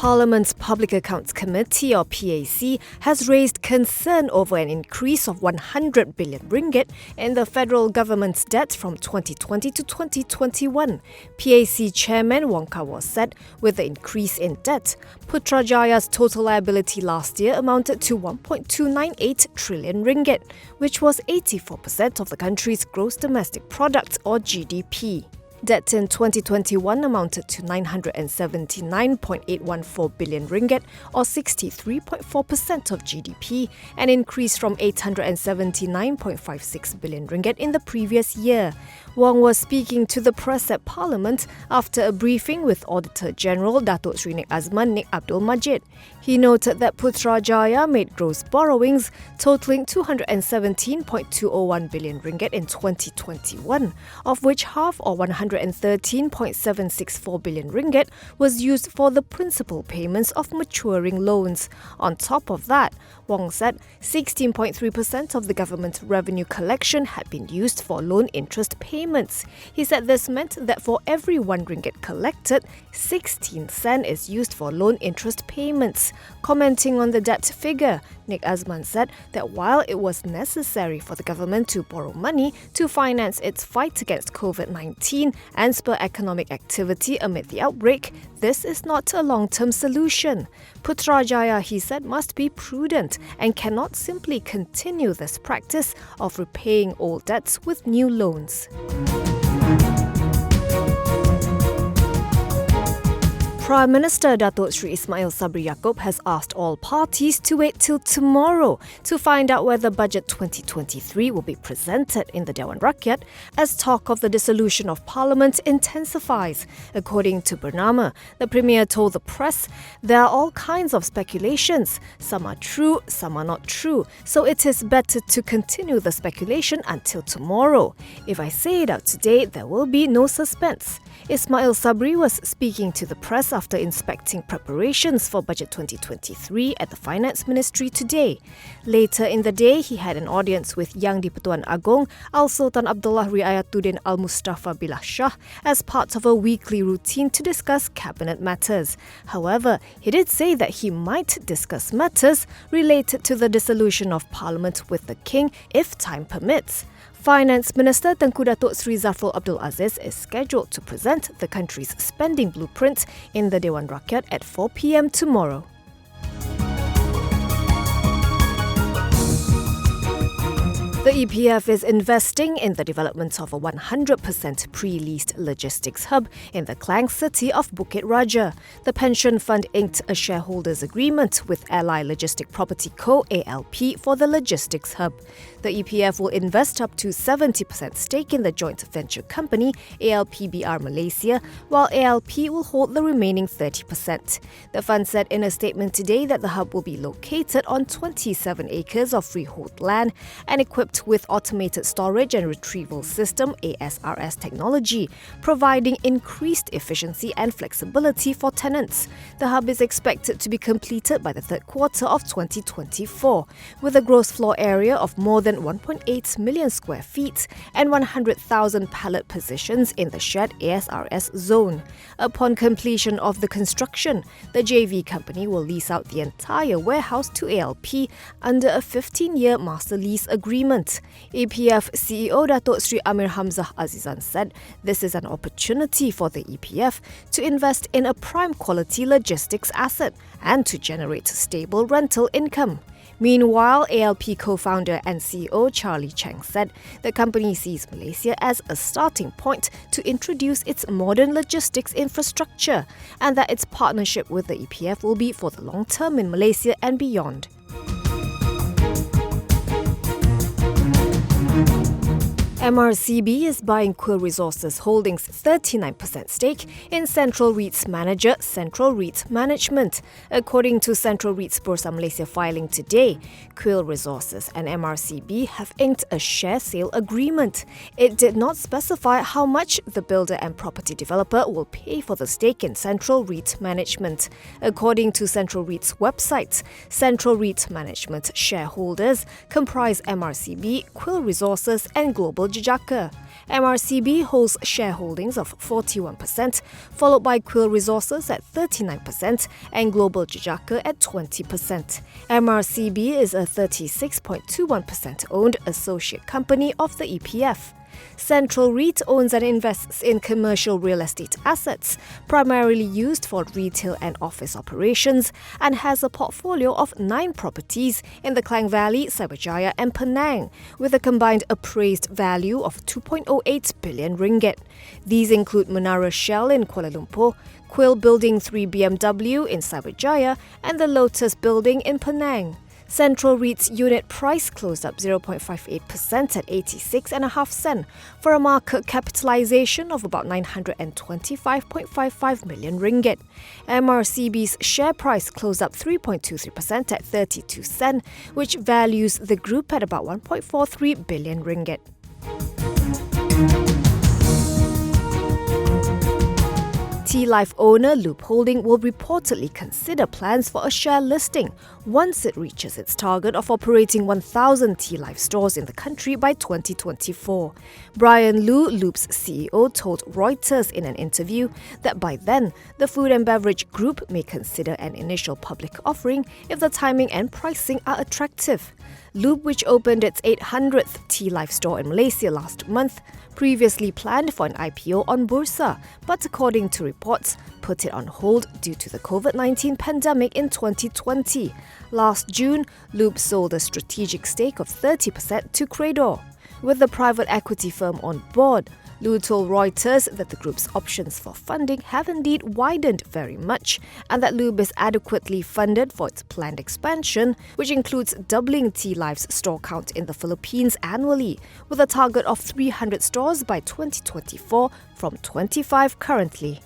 Parliament's Public Accounts Committee, or PAC, has raised concern over an increase of 100 billion ringgit in the federal government's debt from 2020 to 2021. PAC Chairman Wong Kar-wai said with the increase in debt, Putrajaya's total liability last year amounted to 1.298 trillion ringgit, which was 84% of the country's gross domestic product, or GDP. Debt in 2021 amounted to 979.814 billion ringgit, or 63.4% of GDP, an increase from 879.56 billion ringgit in the previous year. Wong was speaking to the press at Parliament after a briefing with Auditor General Datuk Sri Nik Azman Nik Abdul Majid. He noted that Putrajaya made gross borrowings totaling 217.201 billion ringgit in 2021, of which half, or 113.764 billion ringgit, was used for the principal payments of maturing loans. On top of that, Wong said 16.3% of the government's revenue collection had been used for loan interest payments. He said this meant that for every 1 ringgit collected, 16 cent is used for loan interest payments. Commenting on the debt figure, Nik Azman said that while it was necessary for the government to borrow money to finance its fight against COVID-19 and spur economic activity amid the outbreak, this is not a long-term solution. Putrajaya, he said, must be prudent and cannot simply continue this practice of repaying old debts with new loans. Prime Minister Datuk Sri Ismail Sabri Yaakob has asked all parties to wait till tomorrow to find out whether Budget 2023 will be presented in the Dewan Rakyat as talk of the dissolution of Parliament intensifies. According to Bernama, the Premier told the press, there are all kinds of speculations. Some are true, some are not true. So it is better to continue the speculation until tomorrow. If I say it out today, there will be no suspense. Ismail Sabri was speaking to the press after inspecting preparations for Budget 2023 at the Finance Ministry today. Later in the day, he had an audience with Yang di-Pertuan Agong Al-Sultan Abdullah Riayatuddin Al-Mustafa Billah Shah as part of a weekly routine to discuss cabinet matters. However, he did say that he might discuss matters related to the dissolution of Parliament with the King if time permits. Finance Minister Tengku Datuk Sri Zafrul Abdul Aziz is scheduled to present the country's spending blueprint in the Dewan Rakyat at 4 p.m. tomorrow. The EPF is investing in the development of a 100% pre-leased logistics hub in the Klang city of Bukit Raja. The pension fund inked a shareholders agreement with Ally Logistic Property Co. ALP for the logistics hub. The EPF will invest up to 70% stake in the joint venture company ALPBR Malaysia, while ALP will hold the remaining 30%. The fund said in a statement today that the hub will be located on 27 acres of freehold land and equipped with automated storage and retrieval system ASRS technology, providing increased efficiency and flexibility for tenants. The hub is expected to be completed by the third quarter of 2024, with a gross floor area of more than 1.8 million square feet and 100,000 pallet positions in the shared ASRS zone. Upon completion of the construction, the JV company will lease out the entire warehouse to ALP under a 15-year master lease agreement. EPF CEO Datuk Sri Amir Hamzah Azizan said this is an opportunity for the EPF to invest in a prime quality logistics asset and to generate stable rental income. Meanwhile, ALP co-founder and CEO Charlie Cheng said the company sees Malaysia as a starting point to introduce its modern logistics infrastructure and that its partnership with the EPF will be for the long term in Malaysia and beyond. MRCB is buying Quill Resources Holdings' 39% stake in Central REIT's manager, Central REIT Management. According to Central REIT's Bursa Malaysia filing today, Quill Resources and MRCB have inked a share sale agreement. It did not specify how much the builder and property developer will pay for the stake in Central REIT Management. According to Central REIT's website, Central REIT Management shareholders comprise MRCB, Quill Resources and Global Jejaka. MRCB holds shareholdings of 41%, followed by Quill Resources at 39% and Global Jejaka at 20%. MRCB is a 36.21% owned associate company of the EPF. Central REIT owns and invests in commercial real estate assets, primarily used for retail and office operations, and has a portfolio of 9 properties in the Klang Valley, Cyberjaya and Penang, with a combined appraised value of 2.08 billion ringgit. These include Menara Shell in Kuala Lumpur, Quill Building 3 BMW in Cyberjaya, and the Lotus Building in Penang. Central REIT's unit price closed up 0.58% at 86.5 cents for a market capitalization of about 925.55 million ringgit. MRCB's share price closed up 3.23% at 32 cents, which values the group at about 1.43 billion ringgit. T-Life owner Loop Holding will reportedly consider plans for a share listing once it reaches its target of operating 1,000 T-Life stores in the country by 2024. Brian Lu, Loop's CEO, told Reuters in an interview that by then, the food and beverage group may consider an initial public offering if the timing and pricing are attractive. Loop, which opened its 800th T-Life store in Malaysia last month, previously planned for an IPO on Bursa, but according to reports, put it on hold due to the COVID-19 pandemic in 2020. Last June, Loop sold a strategic stake of 30% to Credor. With the private equity firm on board, Lu told Reuters that the group's options for funding have indeed widened very much and that Lube is adequately funded for its planned expansion, which includes doubling T-Life's store count in the Philippines annually, with a target of 300 stores by 2024 from 25 currently.